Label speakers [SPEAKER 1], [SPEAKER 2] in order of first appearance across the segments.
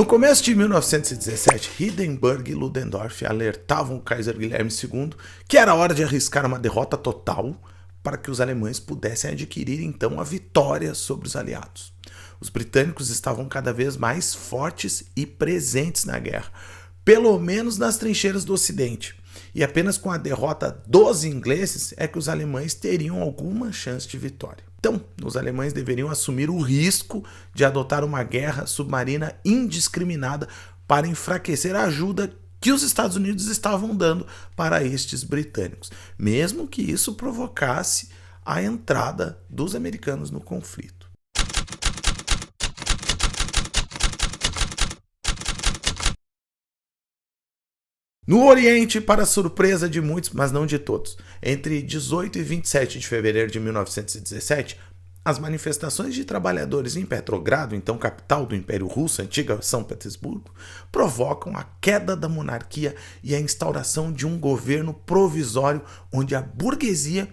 [SPEAKER 1] No começo de 1917, Hindenburg e Ludendorff alertavam o Kaiser Guilherme II que era hora de arriscar uma derrota total para que os alemães pudessem adquirir então a vitória sobre os aliados. Os britânicos estavam cada vez mais fortes e presentes na guerra, pelo menos nas trincheiras do Ocidente, e apenas com a derrota dos ingleses é que os alemães teriam alguma chance de vitória. Então, os alemães deveriam assumir o risco de adotar uma guerra submarina indiscriminada para enfraquecer a ajuda que os Estados Unidos estavam dando para estes britânicos, mesmo que isso provocasse a entrada dos americanos no conflito. No Oriente, para surpresa de muitos, mas não de todos, entre 18 e 27 de fevereiro de 1917, as manifestações de trabalhadores em Petrogrado, então capital do Império Russo, antiga São Petersburgo, provocam a queda da monarquia e a instauração de um governo provisório onde a burguesia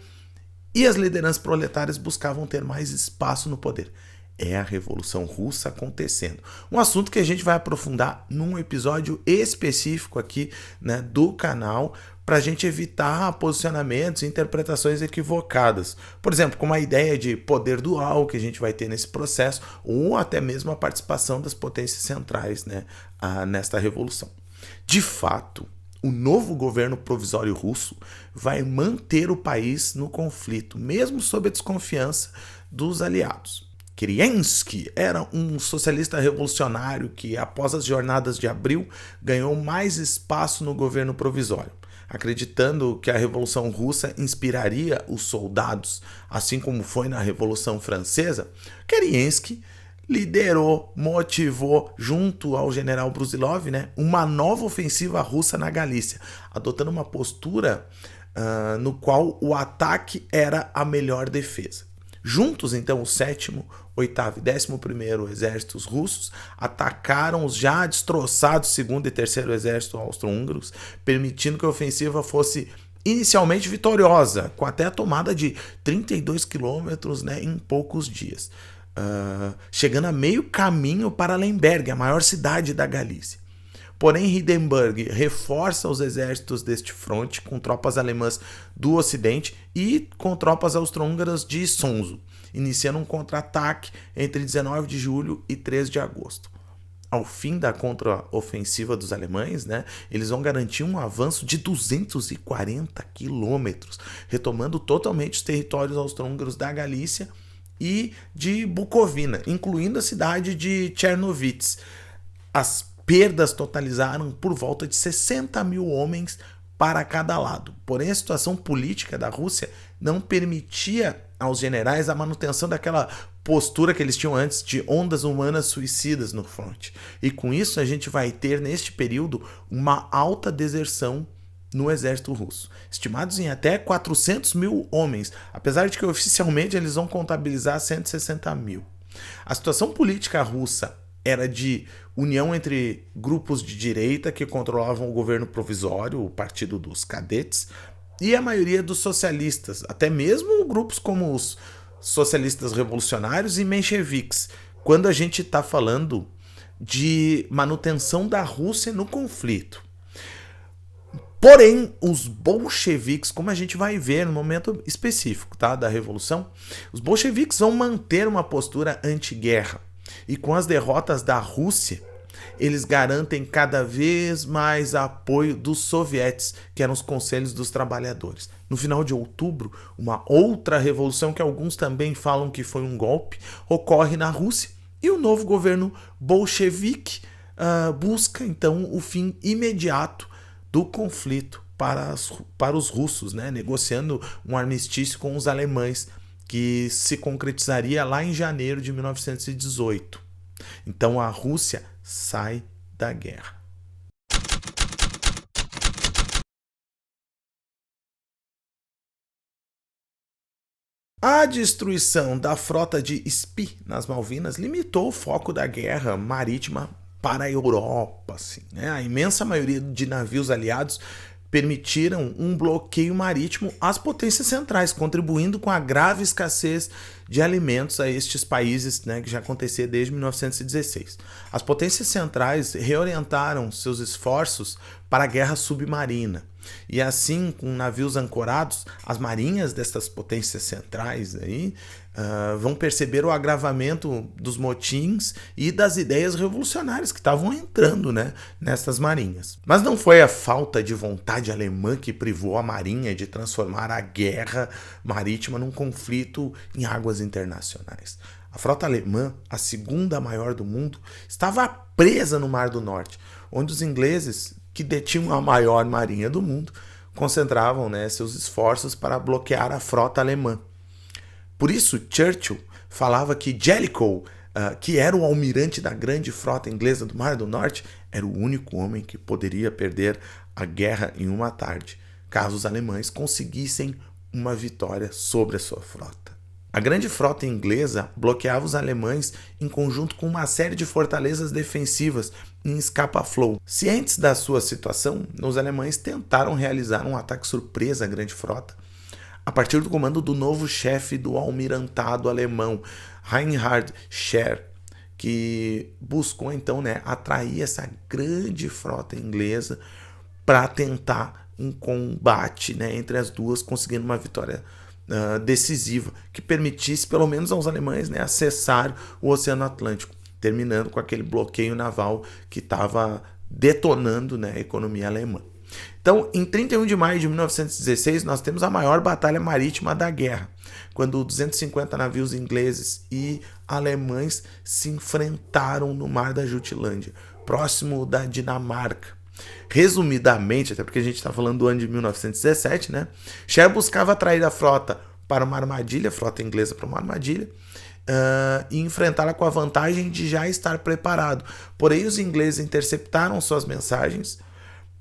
[SPEAKER 1] e as lideranças proletárias buscavam ter mais espaço no poder. É a Revolução Russa acontecendo. Um assunto que a gente vai aprofundar num episódio específico aqui, né, do canal, para a gente evitar posicionamentos e interpretações equivocadas. Por exemplo, como a ideia de poder dual que a gente vai ter nesse processo, ou até mesmo a participação das potências centrais, né, nesta revolução. De fato, o novo governo provisório russo vai manter o país no conflito, mesmo sob a desconfiança dos aliados. Kerensky era um socialista revolucionário que, após as jornadas de abril, ganhou mais espaço no governo provisório. Acreditando que a Revolução Russa inspiraria os soldados, assim como foi na Revolução Francesa, Kerensky liderou, motivou, junto ao general Brusilov, né, uma nova ofensiva russa na Galícia, adotando uma postura no qual o ataque era a melhor defesa. Juntos, então, o 7º, 8º e 11º exércitos russos atacaram os já destroçados 2º e 3º exército austro-húngaros, permitindo que a ofensiva fosse inicialmente vitoriosa, com até a tomada de 32 quilômetros, né, em poucos dias, chegando a meio caminho para Lemberg, a maior cidade da Galícia. Porém, Hindenburg reforça os exércitos deste fronte com tropas alemãs do Ocidente e com tropas austro-húngaras de Sonzo, iniciando um contra-ataque entre 19 de julho e 3 de agosto. Ao fim da contra-ofensiva dos alemães, né, eles vão garantir um avanço de 240 quilômetros, retomando totalmente os territórios austro-húngaros da Galícia e de Bucovina, incluindo a cidade de Chernovitz. As perdas totalizaram por volta de 60 mil homens para cada lado. Porém, a situação política da Rússia não permitia aos generais a manutenção daquela postura que eles tinham antes de ondas humanas suicidas no fronte. E com isso a gente vai ter, neste período, uma alta deserção no exército russo, estimados em até 400 mil homens, apesar de que oficialmente eles vão contabilizar 160 mil. A situação política russa era de união entre grupos de direita que controlavam o governo provisório, o Partido dos Cadetes, e a maioria dos socialistas, até mesmo grupos como os socialistas revolucionários e mencheviques, quando a gente está falando de manutenção da Rússia no conflito. Porém, os bolcheviques, como a gente vai ver no momento específico, tá, da Revolução, os bolcheviques vão manter uma postura anti-guerra. E com as derrotas da Rússia, eles garantem cada vez mais apoio dos sovietes, que eram os conselhos dos trabalhadores. No final de outubro, uma outra revolução, que alguns também falam que foi um golpe, ocorre na Rússia. E o novo governo bolchevique busca, então, o fim imediato do conflito para os russos, né? Negociando um armistício com os alemães, que se concretizaria lá em janeiro de 1918. Então a Rússia sai da guerra. A destruição da frota de Spee nas Malvinas limitou o foco da guerra marítima para a Europa. Assim, né? A imensa maioria de navios aliados permitiram um bloqueio marítimo às potências centrais, contribuindo com a grave escassez de alimentos a estes países, né, que já acontecia desde 1916. As potências centrais reorientaram seus esforços para a guerra submarina. E assim, com navios ancorados, as marinhas dessas potências centrais aí, vão perceber o agravamento dos motins e das ideias revolucionárias que estavam entrando, né, nessas marinhas. Mas não foi a falta de vontade alemã que privou a marinha de transformar a guerra marítima num conflito em águas internacionais. A frota alemã, a segunda maior do mundo, estava presa no Mar do Norte, onde os ingleses, que detinham a maior marinha do mundo, concentravam, né, seus esforços para bloquear a frota alemã. Por isso, Churchill falava que Jellicoe, que era o almirante da grande frota inglesa do Mar do Norte, era o único homem que poderia perder a guerra em uma tarde, caso os alemães conseguissem uma vitória sobre a sua frota. A grande frota inglesa bloqueava os alemães em conjunto com uma série de fortalezas defensivas em escapa-flow. Cientes da sua situação, os alemães tentaram realizar um ataque surpresa à grande frota, a partir do comando do novo chefe do almirantado alemão, Reinhard Scheer, que buscou então, né, atrair essa grande frota inglesa para tentar um combate, né, entre as duas, conseguindo uma vitória decisiva que permitisse pelo menos aos alemães, né, acessar o Oceano Atlântico, terminando com aquele bloqueio naval que estava detonando, né, a economia alemã. Então, em 31 de maio de 1916, nós temos a maior batalha marítima da guerra, quando 250 navios ingleses e alemães se enfrentaram no Mar da Jutlândia, próximo da Dinamarca. Resumidamente, até porque a gente está falando do ano de 1917, né? Scheer buscava atrair a frota para uma armadilha, a frota inglesa para uma armadilha, e enfrentá-la com a vantagem de já estar preparado. Porém, os ingleses interceptaram suas mensagens,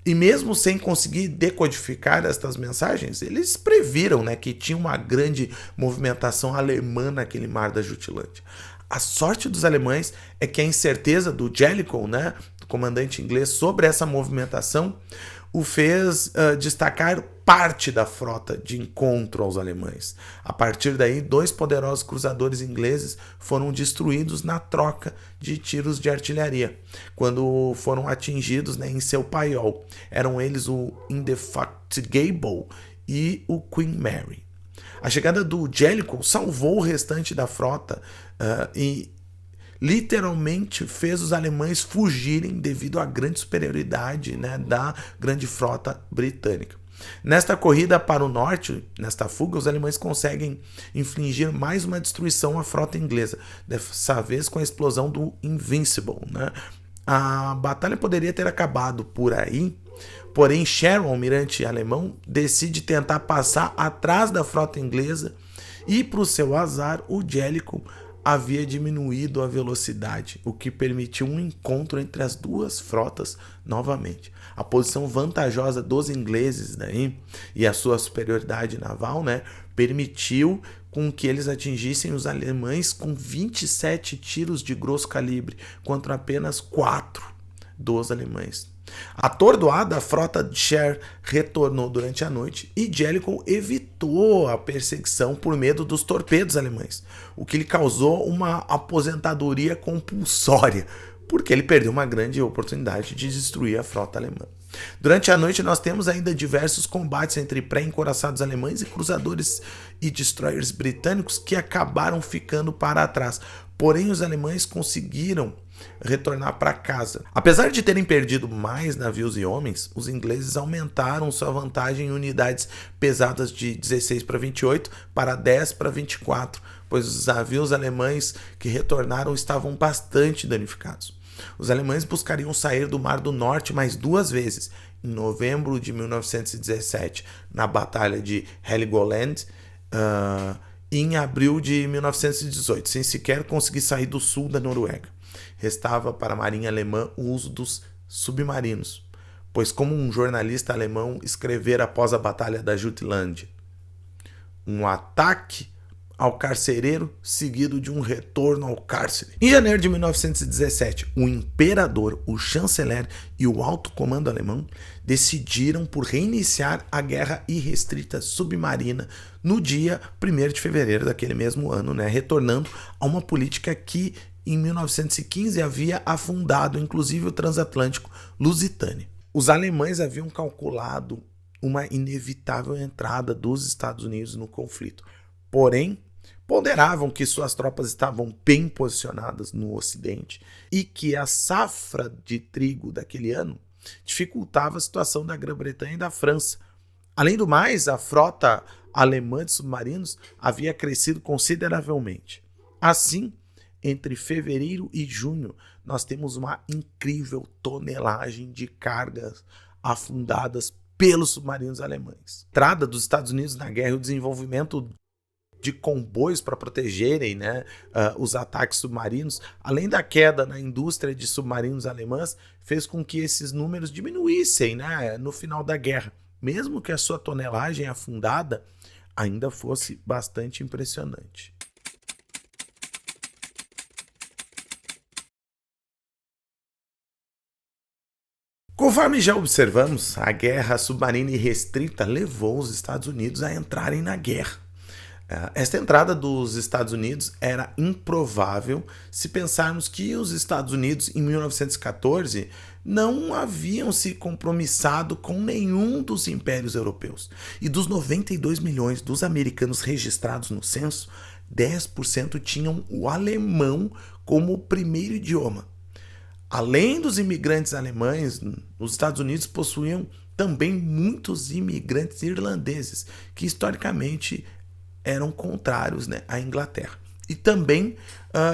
[SPEAKER 1] e mesmo sem conseguir decodificar estas mensagens, eles previram, né, que tinha uma grande movimentação alemã naquele Mar da Jutlândia. A sorte dos alemães é que a incerteza do Jellicoe, né, do comandante inglês, sobre essa movimentação, o fez destacar parte da frota de encontro aos alemães. A partir daí, 2 poderosos cruzadores ingleses foram destruídos na troca de tiros de artilharia, quando foram atingidos, né, em seu paiol. Eram eles o Indefatigable e o Queen Mary. A chegada do Jellicoe salvou o restante da frota e literalmente fez os alemães fugirem devido à grande superioridade, né, da grande frota britânica. Nesta corrida para o norte, nesta fuga, os alemães conseguem infligir mais uma destruição à frota inglesa, dessa vez com a explosão do Invincible, né? A batalha poderia ter acabado por aí, porém Scheer, o almirante alemão, decide tentar passar atrás da frota inglesa e, para o seu azar, o Jellicoe havia diminuído a velocidade, o que permitiu um encontro entre as duas frotas novamente. A posição vantajosa dos ingleses daí, e a sua superioridade naval, né, permitiu com que eles atingissem os alemães com 27 tiros de grosso calibre, contra apenas 4 dos alemães. Atordoada, a frota de Scheer retornou durante a noite e Jellicoe evitou a perseguição por medo dos torpedos alemães, o que lhe causou uma aposentadoria compulsória, porque ele perdeu uma grande oportunidade de destruir a frota alemã. Durante a noite nós temos ainda diversos combates entre pré-encouraçados alemães e cruzadores e destroyers britânicos que acabaram ficando para trás, porém os alemães conseguiram retornar para casa. Apesar de terem perdido mais navios e homens, os ingleses aumentaram sua vantagem em unidades pesadas de 16 para 28 para 10 para 24, pois os navios alemães que retornaram estavam bastante danificados. Os alemães buscariam sair do Mar do Norte mais 2 vezes, em novembro de 1917, na Batalha de Heligoland, e em abril de 1918, sem sequer conseguir sair do sul da Noruega. Restava para a marinha alemã o uso dos submarinos, pois, como um jornalista alemão escrevera após a Batalha da Jutlândia, um ataque ao carcereiro, seguido de um retorno ao cárcere. Em janeiro de 1917, o imperador, o chanceler e o alto comando alemão decidiram por reiniciar a guerra irrestrita submarina no dia 1º de fevereiro daquele mesmo ano, retornando a uma política que em 1915 havia afundado inclusive o transatlântico Lusitânia. Os alemães haviam calculado uma inevitável entrada dos Estados Unidos no conflito, porém ponderavam que suas tropas estavam bem posicionadas no Ocidente e que a safra de trigo daquele ano dificultava a situação da Grã-Bretanha e da França. Além do mais, a frota alemã de submarinos havia crescido consideravelmente. Assim, entre fevereiro e junho, nós temos uma incrível tonelagem de cargas afundadas pelos submarinos alemães. A entrada dos Estados Unidos na guerra e o desenvolvimento de comboios para protegerem os ataques submarinos, além da queda na indústria de submarinos alemãs, fez com que esses números diminuíssem no final da guerra, mesmo que a sua tonelagem afundada ainda fosse bastante impressionante. Conforme já observamos, a guerra submarina irrestrita levou os Estados Unidos a entrarem na guerra. Esta entrada dos Estados Unidos era improvável se pensarmos que os Estados Unidos, em 1914, não haviam se compromissado com nenhum dos impérios europeus. E dos 92 milhões dos americanos registrados no censo, 10% tinham o alemão como primeiro idioma. Além dos imigrantes alemães, os Estados Unidos possuíam também muitos imigrantes irlandeses, que historicamente eram contrários à Inglaterra. E também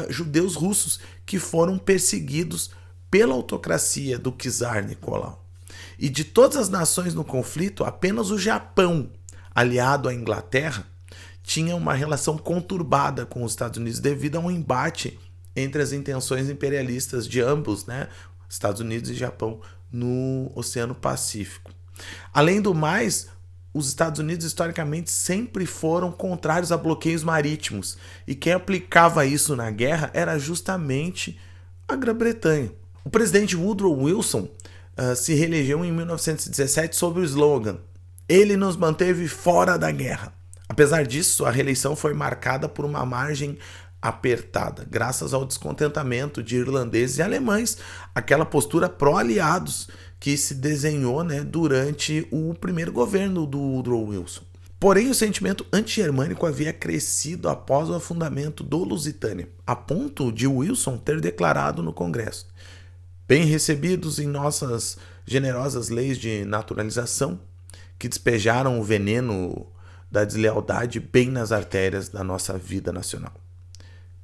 [SPEAKER 1] judeus russos, que foram perseguidos pela autocracia do czar Nicolau. E de todas as nações no conflito, apenas o Japão, aliado à Inglaterra, tinha uma relação conturbada com os Estados Unidos devido a um embate entre as intenções imperialistas de ambos, Estados Unidos e Japão, no Oceano Pacífico. Além do mais, os Estados Unidos historicamente sempre foram contrários a bloqueios marítimos, e quem aplicava isso na guerra era justamente a Grã-Bretanha. O presidente Woodrow Wilson se reelegeu em 1917 sob o slogan "Ele nos manteve fora da guerra". Apesar disso, a reeleição foi marcada por uma margem apertada, graças ao descontentamento de irlandeses e alemães, aquela postura pró-aliados que se desenhou durante o primeiro governo do Woodrow Wilson. Porém, o sentimento anti-germânico havia crescido após o afundamento do Lusitânia, a ponto de Wilson ter declarado no Congresso: "Bem recebidos em nossas generosas leis de naturalização, que despejaram o veneno da deslealdade bem nas artérias da nossa vida nacional."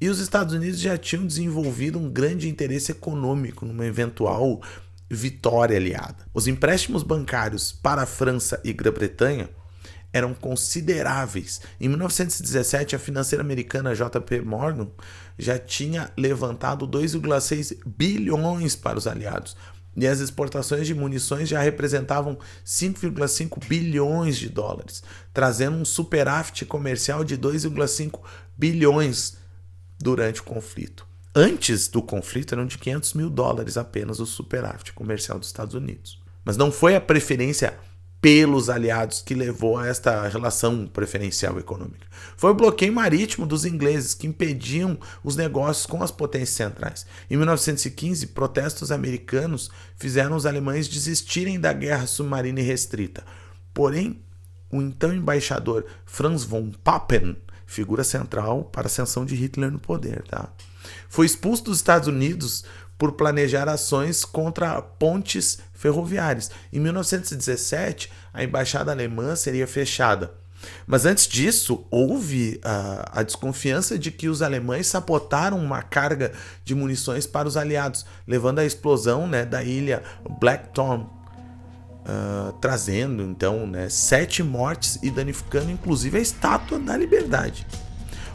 [SPEAKER 1] E os Estados Unidos já tinham desenvolvido um grande interesse econômico numa eventual vitória aliada. Os empréstimos bancários para a França e Grã-Bretanha eram consideráveis. Em 1917, a financeira americana JP Morgan já tinha levantado 2,6 bilhões para os aliados, e as exportações de munições já representavam 5,5 bilhões de dólares, trazendo um superávit comercial de 2,5 bilhões durante o conflito. Antes do conflito eram de 500 mil dólares apenas o superávit comercial dos Estados Unidos. Mas não foi a preferência pelos aliados que levou a esta relação preferencial econômica. Foi o bloqueio marítimo dos ingleses que impediam os negócios com as potências centrais. Em 1915, protestos americanos fizeram os alemães desistirem da guerra submarina irrestrita. Porém, o então embaixador Franz von Papen, figura central para a ascensão de Hitler no poder, foi expulso dos Estados Unidos por planejar ações contra pontes ferroviárias. Em 1917, a embaixada alemã seria fechada. Mas antes disso, houve a desconfiança de que os alemães sabotaram uma carga de munições para os aliados, levando à explosão da ilha Blackthorn, trazendo então 7 mortes e danificando inclusive a Estátua da Liberdade.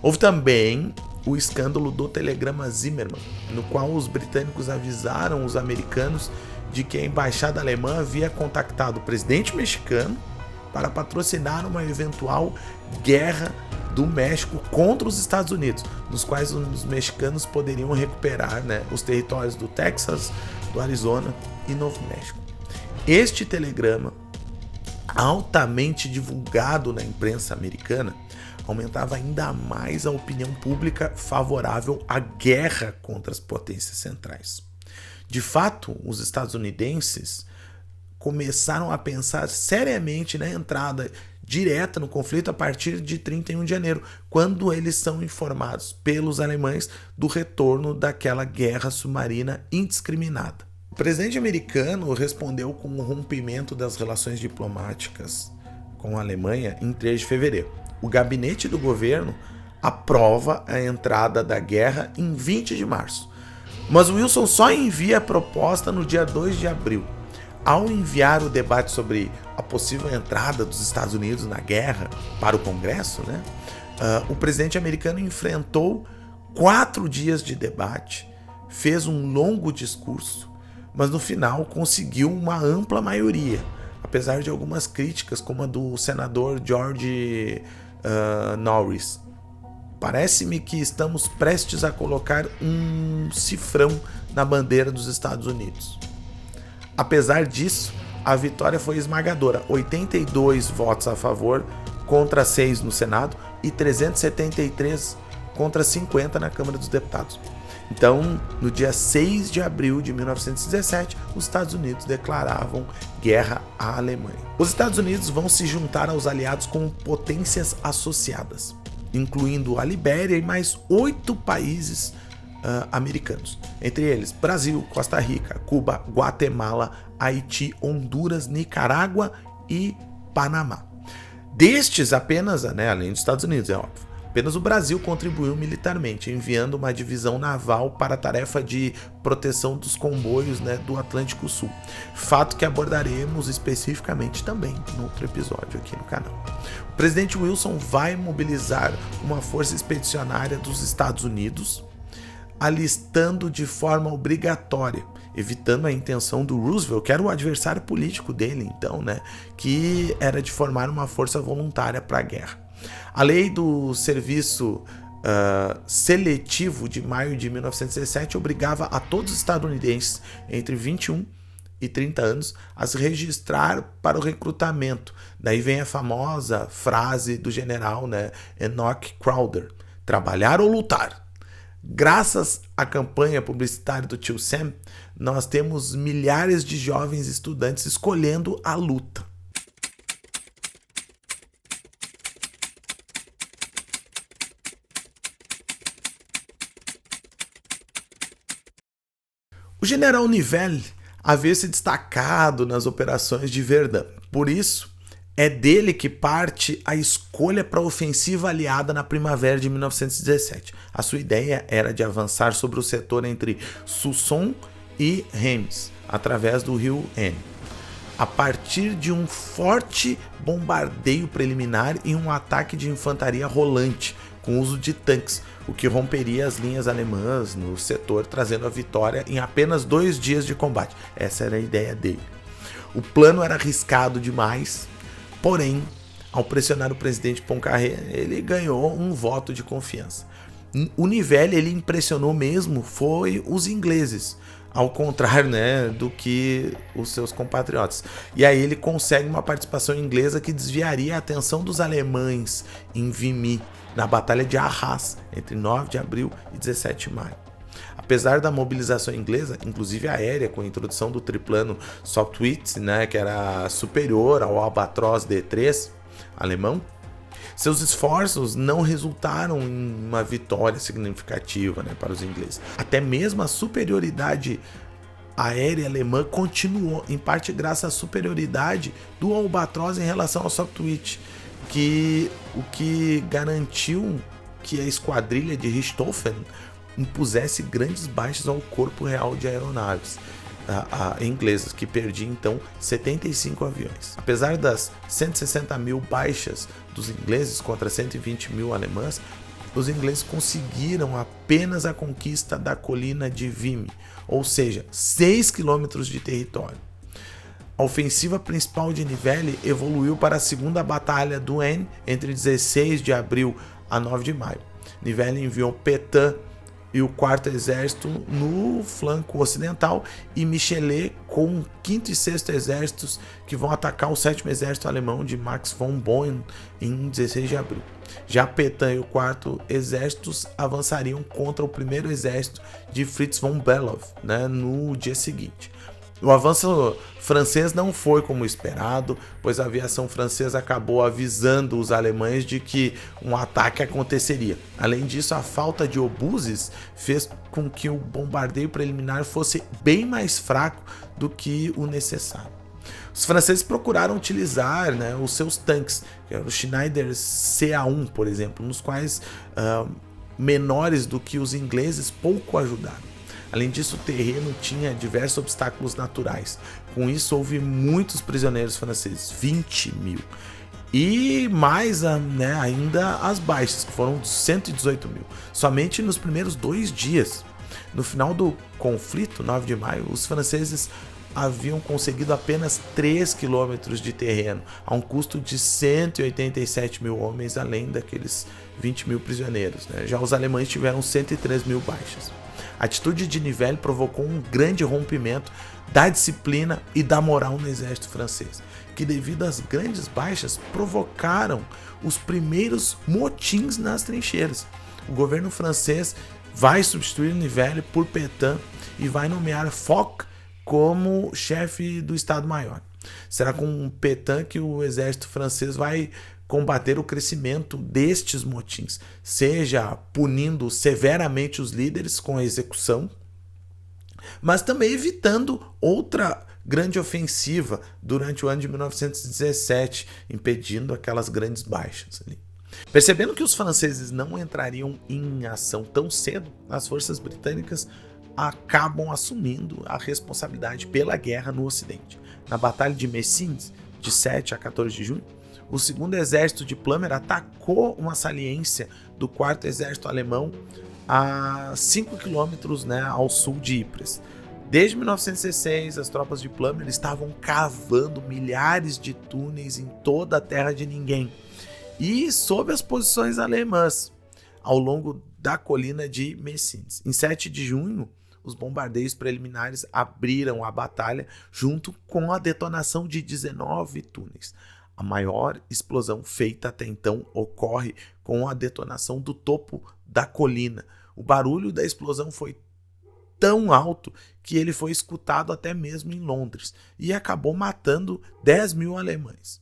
[SPEAKER 1] Houve também o escândalo do telegrama Zimmermann, no qual os britânicos avisaram os americanos de que a embaixada alemã havia contactado o presidente mexicano para patrocinar uma eventual guerra do México contra os Estados Unidos, nos quais os mexicanos poderiam recuperar, né, os territórios do Texas, do Arizona e Novo México. Este telegrama, altamente divulgado na imprensa americana, aumentava ainda mais a opinião pública favorável à guerra contra as potências centrais. De fato, os estadunidenses começaram a pensar seriamente na entrada direta no conflito a partir de 31 de janeiro, quando eles são informados pelos alemães do retorno daquela guerra submarina indiscriminada. O presidente americano respondeu com o rompimento das relações diplomáticas com a Alemanha em 3 de fevereiro. O gabinete do governo aprova a entrada da guerra em 20 de março, mas Wilson só envia a proposta no dia 2 de abril. Ao enviar o debate sobre a possível entrada dos Estados Unidos na guerra para o Congresso, né, o presidente americano enfrentou 4 dias de debate, fez um longo discurso, mas no final conseguiu uma ampla maioria, apesar de algumas críticas, como a do senador George Norris. Parece-me que estamos prestes a colocar um cifrão na bandeira dos Estados Unidos. Apesar disso, a vitória foi esmagadora, 82 votos a favor contra 6 no Senado e 373 contra 50 na Câmara dos Deputados. Então, no dia 6 de abril de 1917, os Estados Unidos declaravam guerra à Alemanha. Os Estados Unidos vão se juntar aos aliados como potências associadas, incluindo a Libéria e mais 8 países americanos, entre eles Brasil, Costa Rica, Cuba, Guatemala, Haiti, Honduras, Nicarágua e Panamá. Destes apenas, além dos Estados Unidos, é óbvio, apenas o Brasil contribuiu militarmente, enviando uma divisão naval para a tarefa de proteção dos comboios, do Atlântico Sul, fato que abordaremos especificamente também no outro episódio aqui no canal. O presidente Wilson vai mobilizar uma força expedicionária dos Estados Unidos, alistando de forma obrigatória, evitando a intenção do Roosevelt, que era o adversário político dele, então, que era de formar uma força voluntária para a guerra. A lei do serviço seletivo de maio de 1917 obrigava a todos os estadunidenses entre 21 e 30 anos a se registrar para o recrutamento. Daí vem a famosa frase do general, Enoch Crowder: trabalhar ou lutar. Graças à campanha publicitária do tio Sam, nós temos milhares de jovens estudantes escolhendo a luta. O general Nivelle havia se destacado nas operações de Verdun. Por isso, é dele que parte a escolha para a ofensiva aliada na primavera de 1917. A sua ideia era de avançar sobre o setor entre Soissons e Reims, através do rio Aisne, a partir de um forte bombardeio preliminar e um ataque de infantaria rolante, com uso de tanques, o que romperia as linhas alemãs no setor, trazendo a vitória em apenas 2 dias de combate. Essa era a ideia dele. O plano era arriscado demais, porém, ao pressionar o presidente Poincaré, ele ganhou um voto de confiança. O Nivelle, ele impressionou mesmo foi os ingleses, ao contrário, do que os seus compatriotas. E aí ele consegue uma participação inglesa que desviaria a atenção dos alemães em Vimy, na Batalha de Arras, entre 9 de abril e 17 de maio. Apesar da mobilização inglesa, inclusive aérea, com a introdução do triplano Sopwith, que era superior ao Albatros D3 alemão, seus esforços não resultaram em uma vitória significativa para os ingleses. Até mesmo a superioridade aérea alemã continuou, em parte graças à superioridade do Albatros em relação ao Sopwith, o que garantiu que a esquadrilha de Richthofen impusesse grandes baixas ao corpo real de aeronaves inglesas, que perdia então 75 aviões. Apesar das 160 mil baixas dos ingleses contra 120 mil alemãs, os ingleses conseguiram apenas a conquista da colina de Vimy, ou seja, 6 quilômetros de território. A ofensiva principal de Nivelle evoluiu para a segunda batalha do Aisne, entre 16 de abril a 9 de maio. Nivelle enviou Pétain e o 4º Exército no flanco ocidental e Michelet com o 5º e 6º Exércitos que vão atacar o 7º Exército Alemão de Max von Boyn em 16 de abril. Já Pétain e o 4º Exército avançariam contra o 1º Exército de Fritz von Below, né, no dia seguinte. O avanço francês não foi como esperado, pois a aviação francesa acabou avisando os alemães de que um ataque aconteceria. Além disso, a falta de obuses fez com que o bombardeio preliminar fosse bem mais fraco do que o necessário. Os franceses procuraram utilizar, né, os seus tanques, que eram o Schneider CA1, por exemplo, nos quais menores do que os ingleses pouco ajudaram. Além disso, o terreno tinha diversos obstáculos naturais. Com isso, houve muitos prisioneiros franceses, 20 mil. E mais ainda as baixas, que foram 118 mil, somente nos primeiros 2 dias. No final do conflito, 9 de maio, os franceses haviam conseguido apenas 3 quilômetros de terreno, a um custo de 187 mil homens, além daqueles 20 mil prisioneiros. Já os alemães tiveram 103 mil baixas. A atitude de Nivelle provocou um grande rompimento da disciplina e da moral no exército francês, que devido às grandes baixas provocaram os primeiros motins nas trincheiras. O governo francês vai substituir Nivelle por Pétain e vai nomear Foch como chefe do Estado-Maior. Será com Pétain que o exército francês vai combater o crescimento destes motins, seja punindo severamente os líderes com a execução, mas também evitando outra grande ofensiva durante o ano de 1917, impedindo aquelas grandes baixas ali. Percebendo que os franceses não entrariam em ação tão cedo, as forças britânicas acabam assumindo a responsabilidade pela guerra no Ocidente. Na Batalha de Messines, de 7 a 14 de junho, o 2º Exército de Plumer atacou uma saliência do 4º Exército Alemão a 5 quilômetros, ao sul de Ypres. Desde 1916, as tropas de Plumer estavam cavando milhares de túneis em toda a terra de ninguém e sob as posições alemãs ao longo da colina de Messines. Em 7 de junho, os bombardeios preliminares abriram a batalha junto com a detonação de 19 túneis. A maior explosão feita até então ocorre com a detonação do topo da colina. O barulho da explosão foi tão alto que ele foi escutado até mesmo em Londres e acabou matando 10 mil alemães.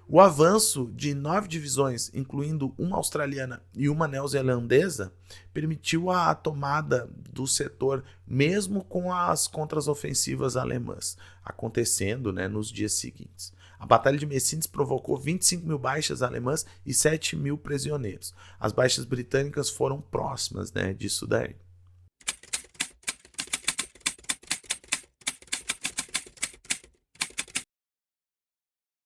[SPEAKER 1] O avanço de 9 divisões, incluindo uma australiana e uma neozelandesa, permitiu a tomada do setor mesmo com as contraofensivas alemãs acontecendo nos dias seguintes. A Batalha de Messines provocou 25 mil baixas alemãs e 7 mil prisioneiros. As baixas britânicas foram próximas disso daí.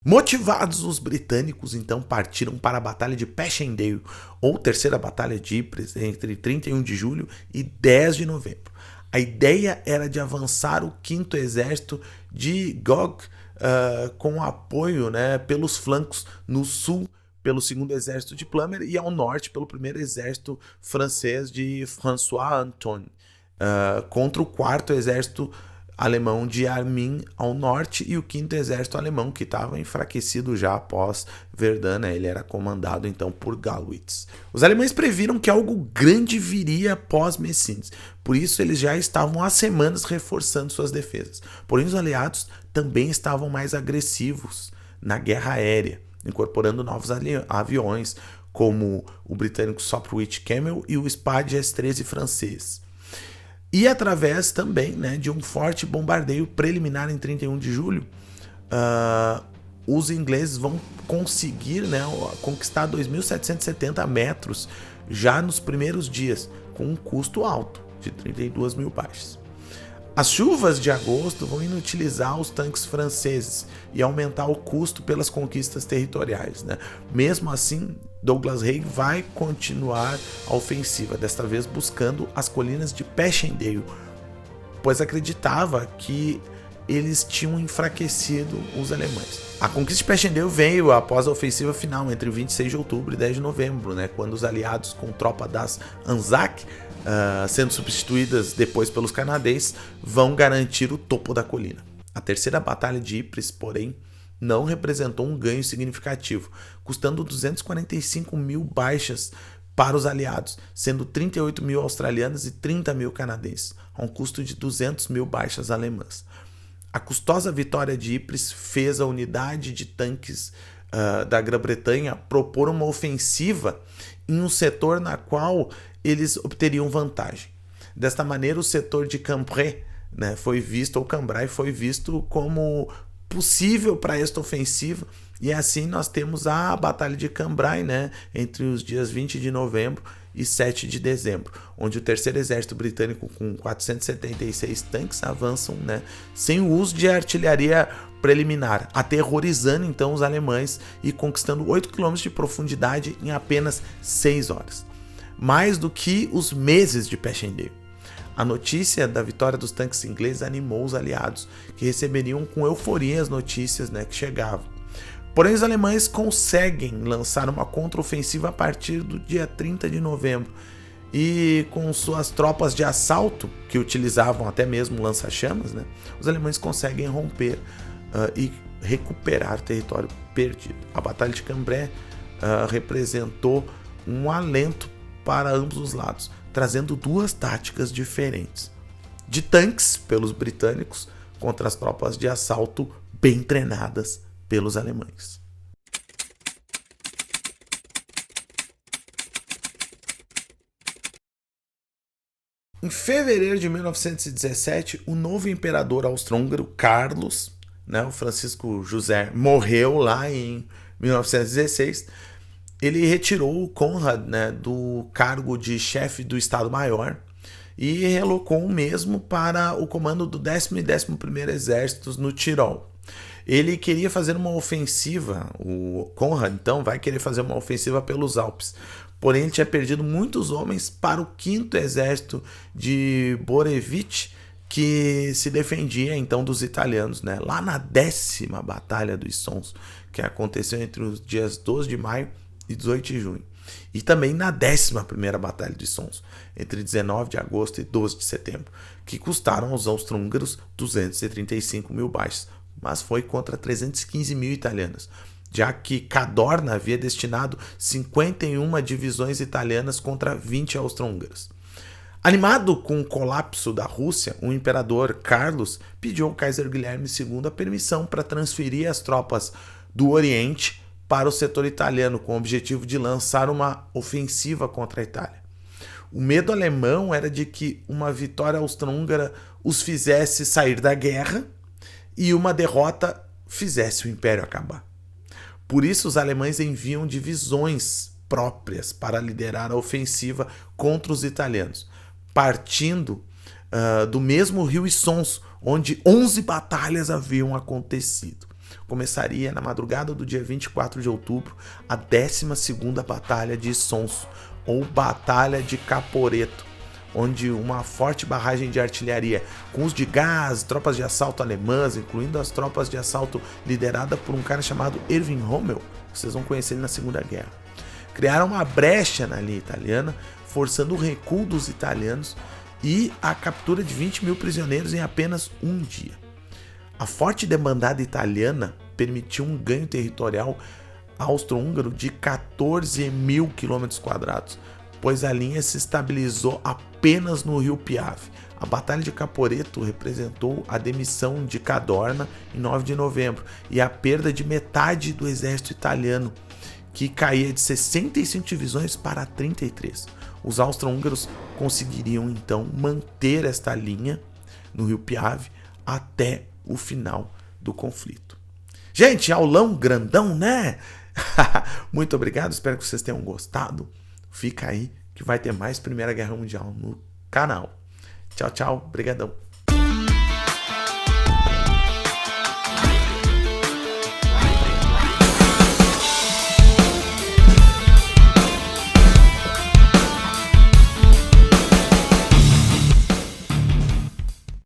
[SPEAKER 1] Motivados, os britânicos então partiram para a Batalha de Passchendaele, ou Terceira Batalha de Ypres, entre 31 de julho e 10 de novembro. A ideia era de avançar o 5º Exército de Gogh com apoio pelos flancos no sul pelo 2º Exército de Plumer e ao norte pelo 1º Exército francês de François Antoine, contra o 4º Exército alemão de Armin ao norte e o 5º Exército alemão, que estava enfraquecido já após Verdun, ele era comandado então por Gallwitz. Os alemães previram que algo grande viria após Messines, por isso eles já estavam há semanas reforçando suas defesas. Porém, os aliados também estavam mais agressivos na guerra aérea, incorporando novos aviões, como o britânico Sopwith Camel e o Spad S-13 francês. E através também de um forte bombardeio preliminar em 31 de julho, os ingleses vão conseguir conquistar 2.770 metros já nos primeiros dias, com um custo alto de 32 mil baixas. As chuvas de agosto vão inutilizar os tanques franceses e aumentar o custo pelas conquistas territoriais. Mesmo assim, Douglas Haig vai continuar a ofensiva, desta vez buscando as colinas de Passchendaele, pois acreditava que eles tinham enfraquecido os alemães. A conquista de Passchendaele veio após a ofensiva final entre 26 de outubro e 10 de novembro, né, quando os aliados com tropa das Anzac, sendo substituídas depois pelos canadenses, vão garantir o topo da colina. A terceira batalha de Ypres, porém, não representou um ganho significativo, custando 245 mil baixas para os aliados, sendo 38 mil australianas e 30 mil canadenses, a um custo de 200 mil baixas alemãs. A custosa vitória de Ypres fez a unidade de tanques da Grã-Bretanha propor uma ofensiva em um setor na qual eles obteriam vantagem. Desta maneira, o setor de Cambrai, né, foi visto como possível para esta ofensiva, e assim nós temos a Batalha de Cambrai, né, entre os dias 20 de novembro e 7 de dezembro, onde o terceiro exército britânico com 476 tanques avançam, né, sem o uso de artilharia preliminar, aterrorizando então os alemães e conquistando 8 km de profundidade em apenas 6 horas. Mais do que os meses de Passchendaele. A notícia da vitória dos tanques ingleses animou os aliados, que receberiam com euforia as notícias, né, que chegavam. Porém, os alemães conseguem lançar uma contraofensiva a partir do dia 30 de novembro, e com suas tropas de assalto, que utilizavam até mesmo lança-chamas, né, os alemães conseguem romper e recuperar território perdido. A Batalha de Cambrai representou um alento para ambos os lados, trazendo duas táticas diferentes. De tanques pelos britânicos contra as tropas de assalto bem treinadas pelos alemães. Em fevereiro de 1917, o novo imperador austro-húngaro Carlos, né, o Francisco José, morreu lá em 1916. Ele retirou o Conrad, né, do cargo de chefe do Estado-Maior e relocou o mesmo para o comando do 10º e 11º Exércitos no Tirol. Ele queria fazer uma ofensiva, o Conrad então vai querer fazer uma ofensiva pelos Alpes, porém ele tinha perdido muitos homens para o 5º Exército de Borevich, que se defendia então dos italianos, né? Lá na 10ª Batalha dos Sons, que aconteceu entre os dias 12 de maio e 18 de junho. E também na 11ª Batalha dos Sons, entre 19 de agosto e 12 de setembro, que custaram aos austro-húngaros 235 mil baixas, mas foi contra 315 mil italianos, já que Cadorna havia destinado 51 divisões italianas contra 20 austro-húngaras. Animado com o colapso da Rússia, o imperador Carlos pediu ao Kaiser Guilherme II a permissão para transferir as tropas do Oriente para o setor italiano, com o objetivo de lançar uma ofensiva contra a Itália. O medo alemão era de que uma vitória austro-húngara os fizesse sair da guerra e uma derrota fizesse o Império acabar. Por isso, os alemães enviam divisões próprias para liderar a ofensiva contra os italianos, partindo do mesmo rio Isonzo, onde 11 batalhas haviam acontecido. Começaria na madrugada do dia 24 de outubro a 12ª Batalha de Isonzo, ou Batalha de Caporetto, onde uma forte barragem de artilharia com uso de gás, tropas de assalto alemãs, incluindo as tropas de assalto liderada por um cara chamado Erwin Rommel, vocês vão conhecer ele na Segunda Guerra, criaram uma brecha na linha italiana, forçando o recuo dos italianos e a captura de 20 mil prisioneiros em apenas um dia. A forte debandada italiana permitiu um ganho territorial austro-húngaro de 14 mil quilômetros quadrados, pois a linha se estabilizou apenas no rio Piave. A Batalha de Caporetto representou a demissão de Cadorna em 9 de novembro e a perda de metade do exército italiano, que caía de 65 divisões para 33. Os austro-húngaros conseguiriam então manter esta linha no rio Piave até o final do conflito. Gente, aulão grandão, né? Muito obrigado, espero que vocês tenham gostado. Fica aí que vai ter mais Primeira Guerra Mundial no canal. Tchau, tchau, brigadão.